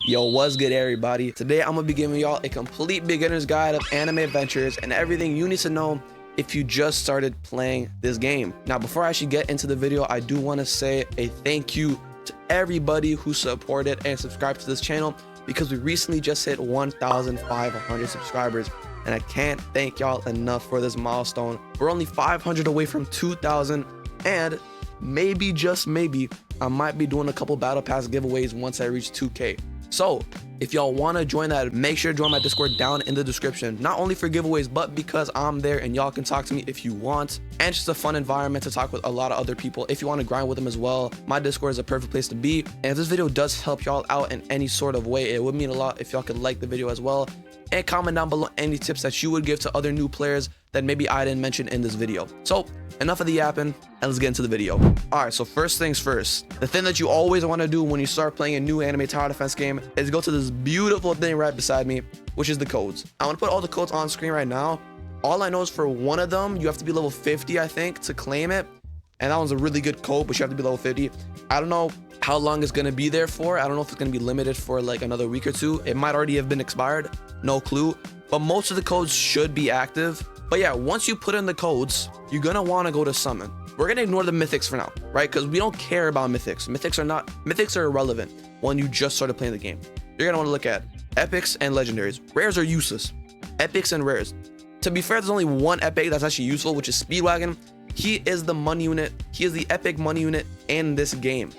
Yo, what's good everybody? Today I'm gonna be giving y'all a complete beginner's guide of anime adventures and everything you need to know if you just started playing this game. Now, before I actually get into the video, I do want to say a thank you to everybody who supported and subscribed to this channel, because we recently just hit 1,500 subscribers and I can't thank y'all enough for this milestone. We're only 500 away from 2,000, and maybe, just maybe, I might be doing a couple battle pass giveaways once I reach 2K. So if y'all want to join that, make sure to join my Discord down in the description, not only for giveaways, but because I'm there and y'all can talk to me if you want, and just a fun environment to talk with a lot of other people if you want to grind with them as well. My Discord is a perfect place to be, and if this video does help y'all out in any sort of way, it would mean a lot if y'all could like the video as well and comment down below any tips that you would give to other new players that maybe I didn't mention in this video. So enough of the yapping, and let's get into the video. All right, so first things first, the thing that you always want to do when you start playing a new anime tower defense game is go to this beautiful thing right beside me, which is the codes. I want to put all the codes on screen right now. All I know is for one of them, you have to be level 50, I think, to claim it. And that one's a really good code, but you have to be level 50. I don't know how long it's going to be there for. I don't know if it's going to be limited for like another week or two. It might already have been expired. No clue. But most of the codes should be active. But yeah, once you put in the codes, you're going to want to go to summon. We're going to ignore the mythics for now, right? Because we don't care about mythics. Mythics are irrelevant when you just started playing the game. You're going to want to look at epics and legendaries. Rares are useless. Epics and rares. To be fair, there's only one epic that's actually useful, which is Speedwagon. He is the money unit. He is the epic money unit in this game.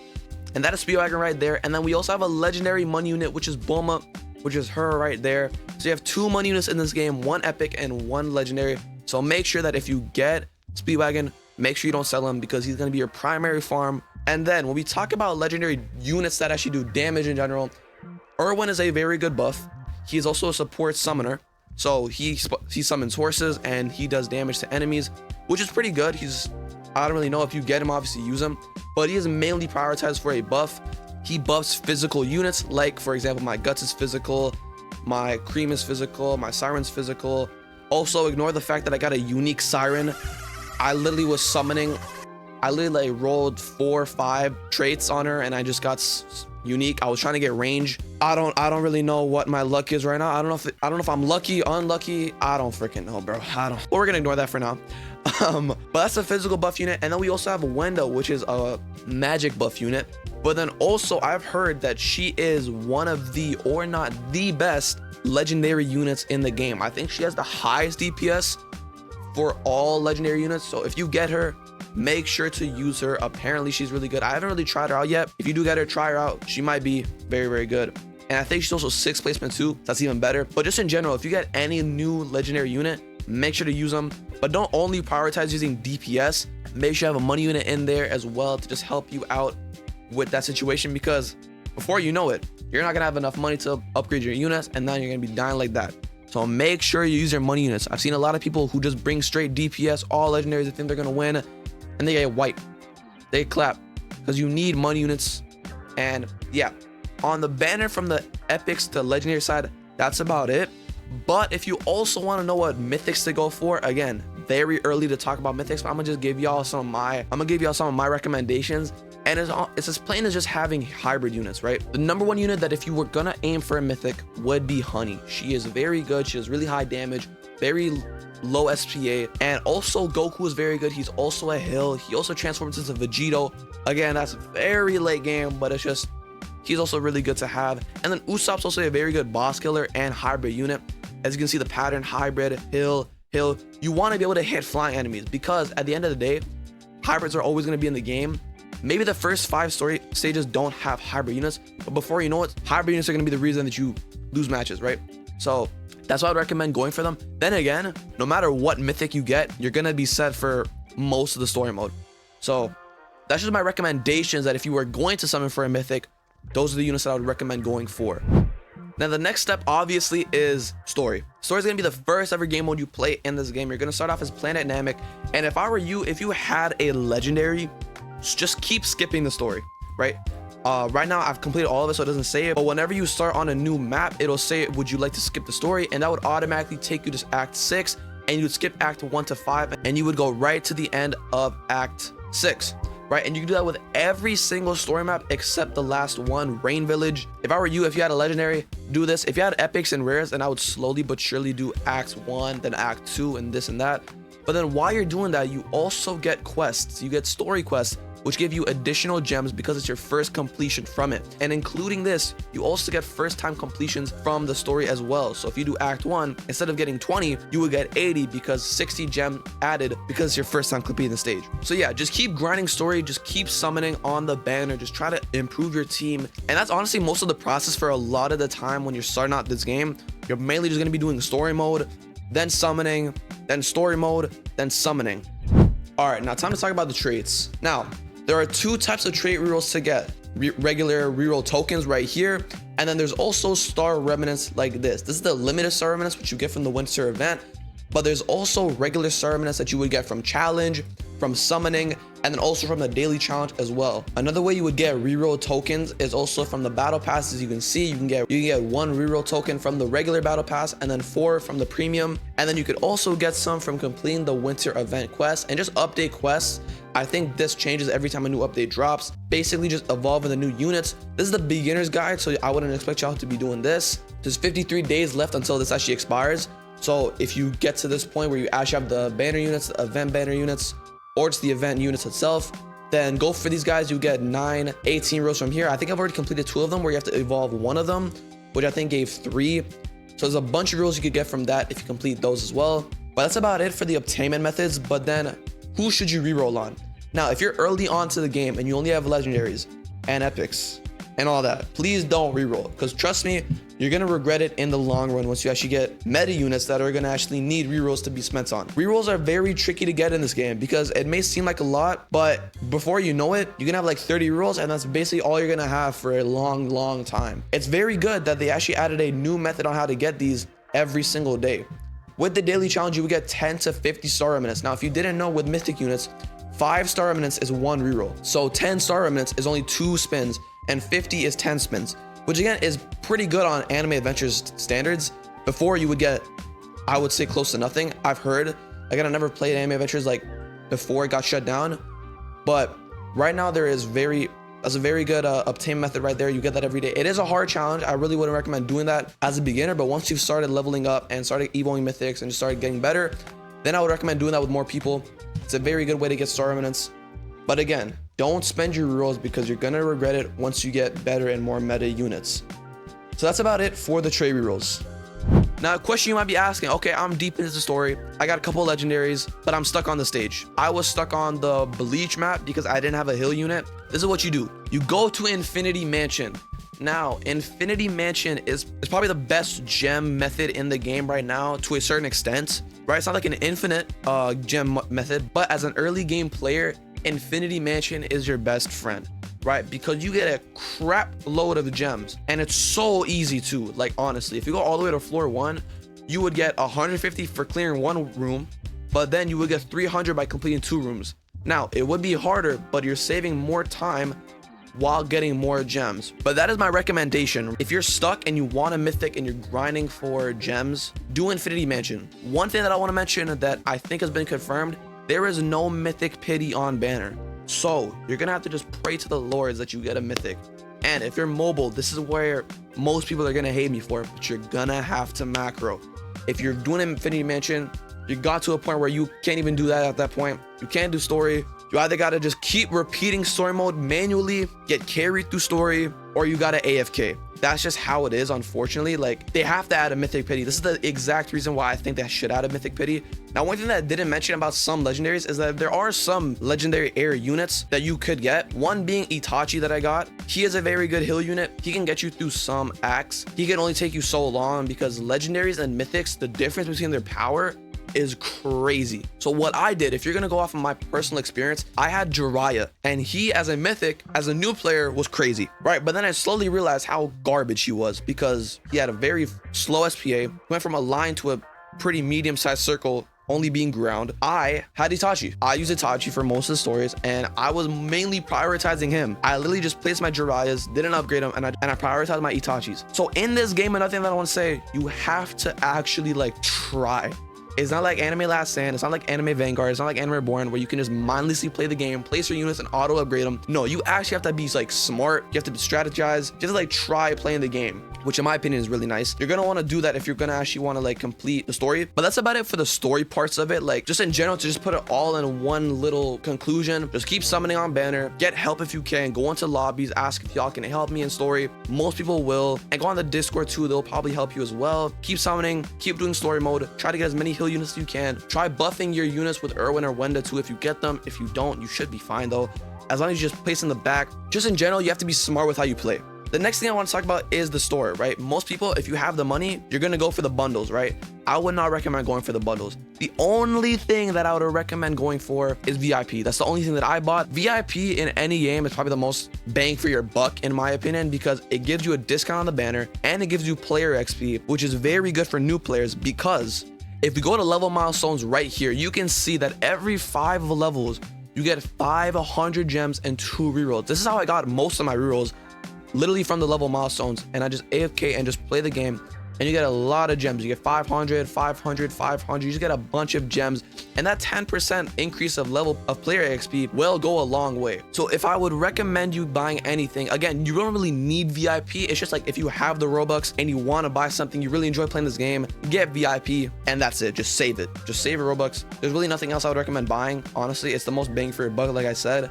And that is Speedwagon right there. And then we also have a legendary money unit, which is Bulma, which is her right there. So you have two money units in this game, one epic and one legendary. So make sure that if you get Speedwagon, make sure you don't sell him, because he's going to be your primary farm. And then when we talk about legendary units that actually do damage in general, Erwin is a very good buff. He is also a support summoner. So he summons horses and he does damage to enemies, which is pretty good. I don't really know, if you get him, obviously use him, but he is mainly prioritized for a buff. He buffs physical units, like for example, my Guts is physical, my Cream is physical, my Siren's physical. Also, ignore the fact that I got a unique Siren. I literally was summoning, I literally like rolled 4 or 5 traits on her and I just got unique. I was trying to get range. I don't really know what my luck is right now. I don't know if I'm lucky, unlucky. I don't freaking know, bro. But we're gonna ignore that for now. But that's a physical buff unit. And then we also have Wendo, which is a magic buff unit. But then also I've heard that she is one of the, or not the best, legendary units in the game. I think she has the highest DPS for all legendary units. So if you get her, make sure to use her. Apparently she's really good. I haven't really tried her out yet. If you do get her, try her out. She might be very, very good. And I think she's also 6th placement too. That's even better. But just in general, if you get any new legendary unit, make sure to use them. But don't only prioritize using DPS. Make sure you have a money unit in there as well to just help you out with that situation, because before you know it, you're not gonna have enough money to upgrade your units, and then you're gonna be dying like that. So make sure you use your money units. I've seen a lot of people who just bring straight DPS, all legendaries, they think they're gonna win, and they get wiped. They clap, because you need money units. And yeah, on the banner from the epics to legendary side, that's about it. But if you also want to know what mythics to go for, again, very early to talk about mythics, but I'm gonna just give y'all some of my recommendations. And it's as plain as just having hybrid units, right? The number one unit that if you were gonna aim for a mythic would be Honey. She is very good. She has really high damage, very low SPA, and also Goku is very good. He's also a hill. He also transforms into Vegito. Again, that's very late game, but it's just, he's also really good to have. And then Usopp's also a very good boss killer and hybrid unit. As you can see, the pattern, hybrid, hill. You want to be able to hit flying enemies, because at the end of the day, hybrids are always going to be in the game. Maybe the first 5 story stages don't have hybrid units, but before you know it, hybrid units are going to be the reason that you lose matches, right? So that's why I'd recommend going for them. Then again, no matter what mythic you get, you're going to be set for most of the story mode. So that's just my recommendations, that if you were going to summon for a mythic, those are the units that I would recommend going for. Now, the next step obviously is story. Story is going to be the first ever game mode you play in this game. You're going to start off as Planet Namek. And if I were you, if you had a legendary, just keep skipping the story, right? Right now I've completed all of it, so it doesn't say it, but whenever you start on a new map, it'll say, would you like to skip the story? And that would automatically take you to Act 6, and you would skip Act 1 to 5, and you would go right to the end of Act 6. right? And you can do that with every single story map except the last one, Rain Village. If I were you, if you had a legendary, do this. If you had epics and rares, then I would slowly but surely do Act 1, then Act 2, and this and that. But then while you're doing that, you also get quests. You get story quests, which give you additional gems because it's your first completion from it. And including this, you also get first time completions from the story as well. So if you do Act 1, instead of getting 20, you would get 80 because 60 gem added because it's your first time completing the stage. So yeah, just keep grinding story, just keep summoning on the banner, just try to improve your team. And that's honestly most of the process for a lot of the time when you're starting out this game. You're mainly just gonna be doing story mode, then summoning, then story mode, then summoning. All right, now time to talk about the traits. Now, there are two types of trait rerolls to get. Regular reroll tokens right here, and then there's also star remnants like this. This is the limited star remnants, which you get from the winter event, but there's also regular star remnants that you would get from challenge, from summoning, and then also from the daily challenge as well. Another way you would get reroll tokens is also from the battle pass. As you can see, you can get 1 reroll token from the regular battle pass and then 4 from the premium, and then you could also get some from completing the winter event quest and just update quests. I think this changes every time a new update drops. Basically just evolving the new units. This is the beginner's guide, so I wouldn't expect y'all to be doing this. There's 53 days left until this actually expires. So if you get to this point where you actually have the banner units, the event banner units, or just the event units itself, then go for these guys. You get 9, 18 rows from here. I think I've already completed 2 of them where you have to evolve 1 of them, which I think gave 3. So there's a bunch of rules you could get from that if you complete those as well. But that's about it for the obtainment methods. But then who should you reroll on? Now, if you're early on to the game and you only have legendaries and epics and all that, please don't reroll, because trust me, you're gonna regret it in the long run once you actually get meta units that are gonna actually need rerolls to be spent on. Rerolls are very tricky to get in this game because it may seem like a lot, but before you know it, you're gonna have like 30 rerolls, and that's basically all you're gonna have for a long time. It's very good that they actually added a new method on how to get these every single day. With the daily challenge, you would get 10 to 50 star remnants. Now, if you didn't know, with mythic units, 5 star remnants is 1 reroll. So 10 star remnants is only 2 spins, and 50 is 10 spins, which again is pretty good on anime adventures standards. Before, you would get, I would say, close to nothing. I've heard, again, I never played anime adventures like before it got shut down, but right now that's a very good obtain method right there. You get that every day. It is a hard challenge. I really wouldn't recommend doing that as a beginner, but once you've started leveling up and started evolving mythics and just started getting better, then I would recommend doing that with more people. It's a very good way to get star remnants. But again, don't spend your rerolls because you're gonna regret it once you get better and more meta units. So that's about it for the trait rerolls. Now, a question you might be asking, okay, I'm deep into the story. I got a couple of legendaries, but I'm stuck on the stage. I was stuck on the Bleach map because I didn't have a hill unit. This is what you do. You go to Infinity Mansion. Now, Infinity Mansion is probably the best gem method in the game right now to a certain extent, right? It's not like an infinite gem method, but as an early game player, Infinity Mansion is your best friend, right? Because you get a crap load of gems, and it's so easy too. Like, honestly, if you go all the way to floor 1, you would get 150 for clearing 1 room, but then you would get 300 by completing 2 rooms. Now, it would be harder, but you're saving more time while getting more gems. But that is my recommendation. If you're stuck and you want a mythic and you're grinding for gems, do Infinity Mansion. One thing that I want to mention that I think has been confirmed, there is no mythic pity on banner. So you're gonna have to just pray to the lords that you get a mythic. And if you're mobile, this is where most people are gonna hate me for, but you're gonna have to macro. If you're doing Infinity Mansion, you got to a point where you can't even do that at that point. You can't do story. You either gotta just keep repeating story mode manually, get carried through story, or you gotta AFK. That's just how it is, unfortunately. Like, they have to add a mythic pity. This is the exact reason why I think they should add a mythic pity. Now, one thing that I didn't mention about some legendaries is that there are some legendary air units that you could get. One being Itachi that I got. He is a very good hill unit. He can get you through some acts. He can only take you so long because legendaries and mythics, the difference between their power is crazy. So what I did, if you're gonna go off of my personal experience, I had Jiraiya, and he as a mythic, as a new player, was crazy, right? But then I slowly realized how garbage he was because he had a very slow SPA, went from a line to a pretty medium-sized circle, only being ground. I had Itachi. I used Itachi for most of the stories, and I was mainly prioritizing him. I literally just placed my Jiraiya's, didn't upgrade them, and I prioritized my Itachis. So in this game, another thing that I want to say, you have to actually like try. It's not like Anime Last Stand. It's not like Anime Vanguard. It's not like Anime Reborn where you can just mindlessly play the game, place your units, and auto upgrade them. No, you actually have to be like smart. You have to strategize. You have to like try playing the game, which in my opinion is really nice. You're gonna want to do that if you're gonna actually want to like complete the story. But that's about it for the story parts of it. Like just in general, to just put it all in one little conclusion. Just keep summoning on banner. Get help if you can. Go into lobbies. Ask if y'all can help me in story. Most people will. And go on the Discord too. They'll probably help you as well. Keep summoning. Keep doing story mode. Try to get as many heal units as you can. Try buffing your units with Irwin or Wenda too if you get them. If you don't, you should be fine though. As long as you just place in the back. Just in general, you have to be smart with how you play. The next thing I want to talk about is the store, right? Most people, if you have the money, you're going to go for the bundles, right? I would not recommend going for the bundles. The only thing that I would recommend going for is VIP. That's the only thing that I bought. VIP in any game is probably the most bang for your buck, in my opinion, because it gives you a discount on the banner and it gives you player XP, which is very good for new players because if we go to level milestones right here, you can see that every 5 levels, you get 500 gems and 2 rerolls. This is how I got most of my rerolls. Literally from the level milestones, and I just AFK and just play the game, and you get a lot of gems. You get 500, 500, 500. You just get a bunch of gems, and that 10% increase of level of player XP will go a long way. So if I would recommend you buying anything, again, you don't really need VIP. It's just like if you have the Robux and you want to buy something, you really enjoy playing this game, get VIP, and that's it. Just save it. Just save your Robux. There's really nothing else I would recommend buying. Honestly, it's the most bang for your buck, like I said.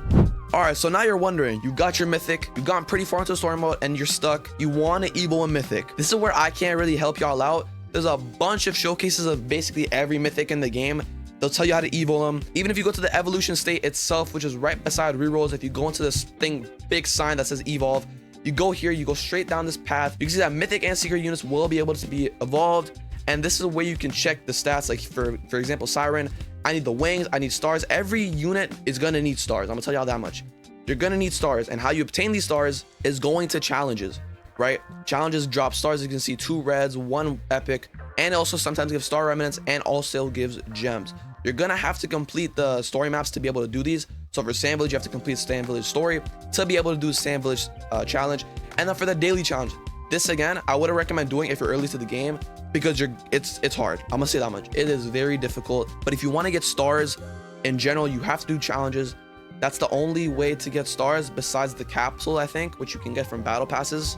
All right, so now you're wondering, you got your mythic, you've gotten pretty far into story mode and you're stuck. You want to evo a mythic. This is where I can't really help y'all out. There's a bunch of showcases of basically every mythic in the game. They'll tell you how to evo them. Even if you go to the evolution state itself, which is right beside rerolls, if you go into this thing, big sign that says evolve, you go here, you go straight down this path. You can see that mythic and secret units will be able to be evolved. And this is where you can check the stats. Like for example, Siren, I need the wings, I need stars. Every unit is gonna need stars. I'm gonna tell y'all that much. You're gonna need stars, and how you obtain these stars is going to challenges, right? Challenges drop stars. You can see 2 reds, 1 epic, and also sometimes gives star remnants and also gives gems. You're gonna have to complete the story maps to be able to do these. So for Sand Village, you have to complete Sand Village story to be able to do Sand Village challenge. And then for the daily challenge, this again, I wouldn't recommend doing if you're early to the game because it's hard. I'm gonna say that much. It is very difficult. But if you want to get stars in general, you have to do challenges. That's the only way to get stars besides the capsule, I think, which you can get from battle passes,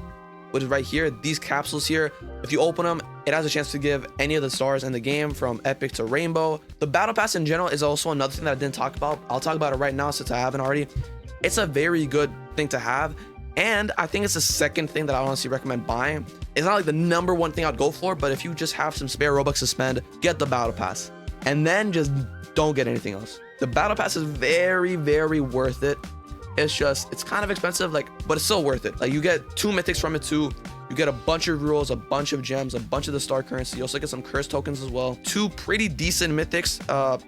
which is right here. These capsules here, if you open them, it has a chance to give any of the stars in the game from epic to rainbow. The battle pass in general is also another thing that I didn't talk about. I'll talk about it right now since I haven't already. It's a very good thing to have. And I think it's the second thing that I honestly recommend buying. It's not like the number one thing I'd go for, but if you just have some spare Robux to spend, get the battle pass. And then just don't get anything else. The battle pass is very, very worth it. It's kind of expensive, like, but it's still worth it. Like you get 2 mythics from it too. You get a bunch of rerolls, a bunch of gems, a bunch of the star currency. You also get some curse tokens as well. 2 pretty decent mythics.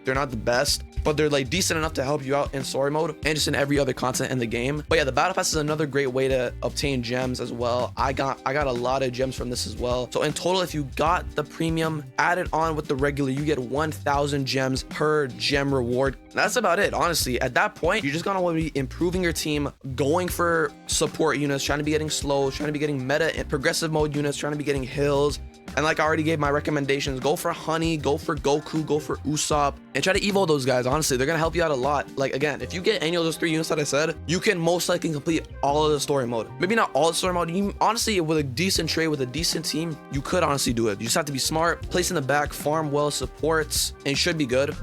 They're not the best, but they're like decent enough to help you out in story mode and just in every other content in the game. But yeah, the battle pass is another great way to obtain gems as well. I got a lot of gems from this as well. So in total, if you got the premium added on with the regular, you get 1,000 gems per gem reward. That's about it, honestly. At that point, you're just gonna want to be improving your team, going for support units, trying to be getting slow, trying to be getting meta and progressive mode units, trying to be getting hills. And like I already gave my recommendations, go for Honey, go for Goku, go for Usopp, and try to evo those guys. Honestly, they're gonna help you out a lot. Like again, if you get any of those 3 units that I said, you can most likely complete all of the story mode. Maybe not all the story mode. You, honestly, with a decent trade, with a decent team, you could honestly do it. You just have to be smart, place in the back, farm well, supports, and you should be good.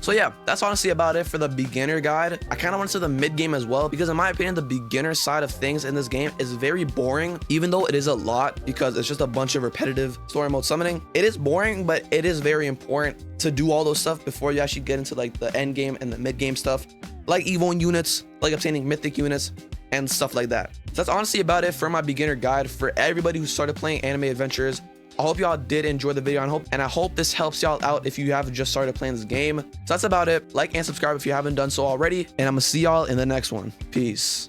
So yeah, that's honestly about it for the beginner guide. I kind of went to the mid game as well because in my opinion, the beginner side of things in this game is very boring, even though it is a lot because it's just a bunch of repetitive story mode summoning. It is boring, but it is very important to do all those stuff before you actually get into like the end game and the mid game stuff, like evoing units, like obtaining mythic units and stuff like that. So that's honestly about it for my beginner guide for everybody who started playing Anime Adventures. I hope y'all did enjoy the video and I hope this helps y'all out if you have just started playing this game. So that's about it. Like and subscribe if you haven't done so already, and I'm gonna see y'all in the next one. Peace.